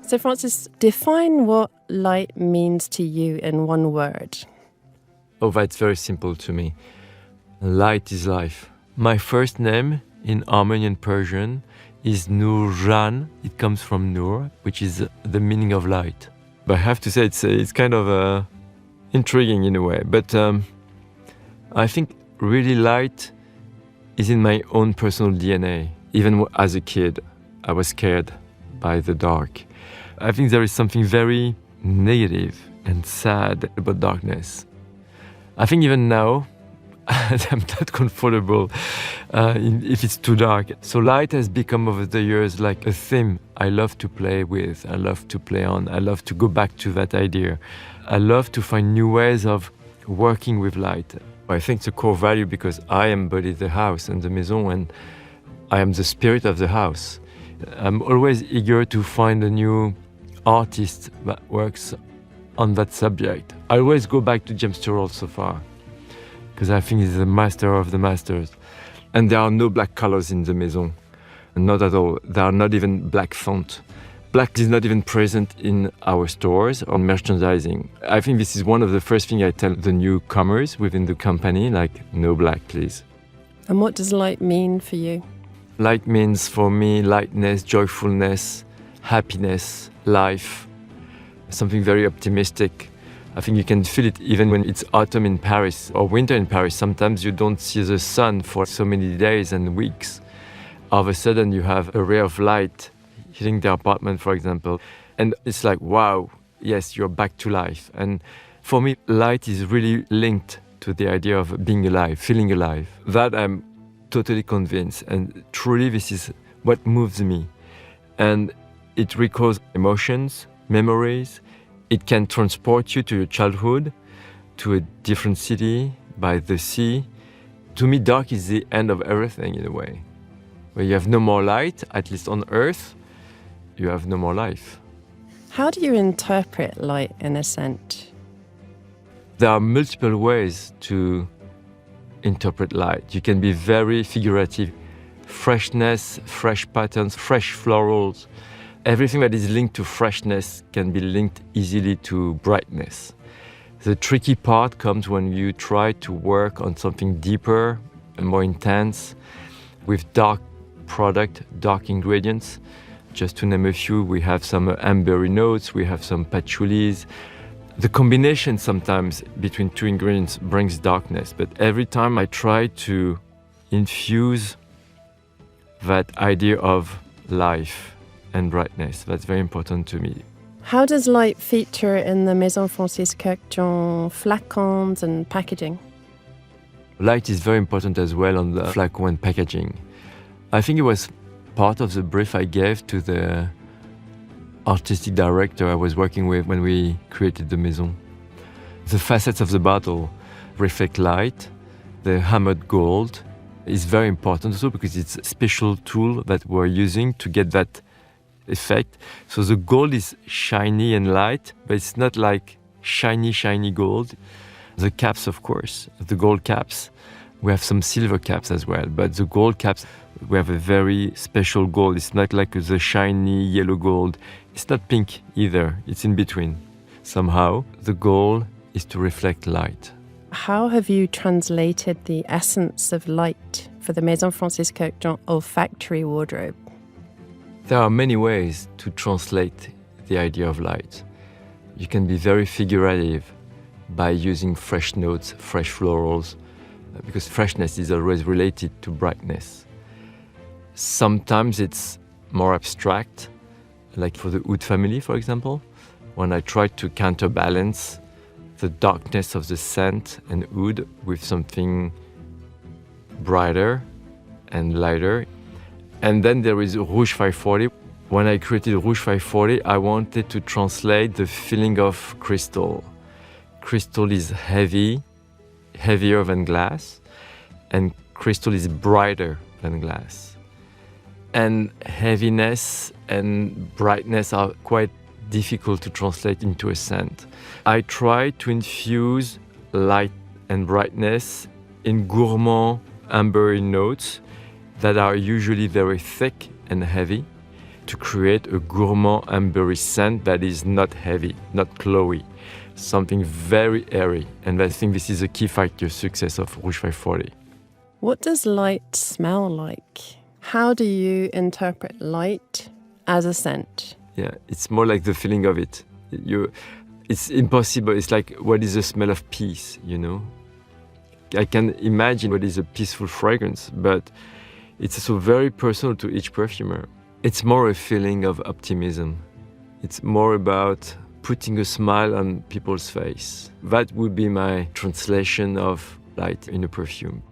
So Francis, define what light means to you in one word. Oh, that's very simple to me. Light is life. My first name in Armenian Persian is Nurjan. It comes from Nur, which is the meaning of light. But I have to say it's kind of intriguing in a way. But I think really light is in my own personal DNA. Even as a kid, I was scared by the dark. I think there is something very negative and sad about darkness. I think even now, I'm not comfortable if it's too dark. So light has become over the years like a theme I love to play with, I love to play on, I love to go back to that idea. I love to find new ways of working with light. I think it's a core value because I embody the house and the maison, and I am the spirit of the house. I'm always eager to find a new artist that works on that subject. I always go back to James Turrell so far, because I think he's the master of the masters. And there are no black colors in the maison, not at all. There are not even black font. Black is not even present in our stores or merchandising. I think this is one of the first things I tell the newcomers within the company, like, no black, please. And what does light mean for you? Light means for me lightness, joyfulness, happiness, life, something very optimistic. I think you can feel it even when it's autumn in Paris or winter in Paris. Sometimes you don't see the sun for so many days and weeks. All of a sudden you have a ray of light hitting the apartment, for example. And it's like, wow, yes, you're back to life. And for me, light is really linked to the idea of being alive, feeling alive. That I'm totally convinced. And truly, this is what moves me. And it recalls emotions, memories. It can transport you to your childhood, to a different city, by the sea. To me, dark is the end of everything in a way. Where you have no more light, at least on Earth, you have no more life. How do you interpret light in a scent? There are multiple ways to interpret light. You can be very figurative. Freshness, fresh patterns, fresh florals. Everything that is linked to freshness can be linked easily to brightness. The tricky part comes when you try to work on something deeper and more intense with dark product, dark ingredients. Just to name a few, we have some ambery notes, we have some patchoulis. The combination sometimes between two ingredients brings darkness, but every time I try to infuse that idea of life and brightness, that's very important to me. How does light feature in the Maison Francisco flacons and packaging? Light is very important as well on the flacon and packaging. I think it was part of the brief I gave to the artistic director I was working with when we created the Maison. The facets of the bottle reflect light. The hammered gold is very important also because it's a special tool that we're using to get that effect. So the gold is shiny and light, but it's not like shiny gold. The caps, of course, the gold caps. We have some silver caps as well, but the gold caps, we have a very special gold. It's not like the shiny yellow gold. It's not pink either. It's in between. Somehow, the goal is to reflect light. How have you translated the essence of light for the Maison Francisco olfactory wardrobe? There are many ways to translate the idea of light. You can be very figurative by using fresh notes, fresh florals, because freshness is always related to brightness. Sometimes it's more abstract, like for the oud family, for example, when I try to counterbalance the darkness of the scent and oud with something brighter and lighter. And then there is Rouge 540. When I created Rouge 540, I wanted to translate the feeling of crystal. Crystal is heavy, heavier than glass, and crystal is brighter than glass. And heaviness and brightness are quite difficult to translate into a scent. I try to infuse light and brightness in gourmand ambery notes that are usually very thick and heavy. to create a gourmand ambery scent that is not heavy, not clowy, something very airy. And I think this is a key factor success of Rouge 540. What does light smell like? How do you interpret light as a scent? Yeah, it's more like the feeling of it. It's impossible. It's like, what is the smell of peace, you know? I can imagine what is a peaceful fragrance, but it's also very personal to each perfumer. It's more a feeling of optimism. It's more about putting a smile on people's face. That would be my translation of light in a perfume.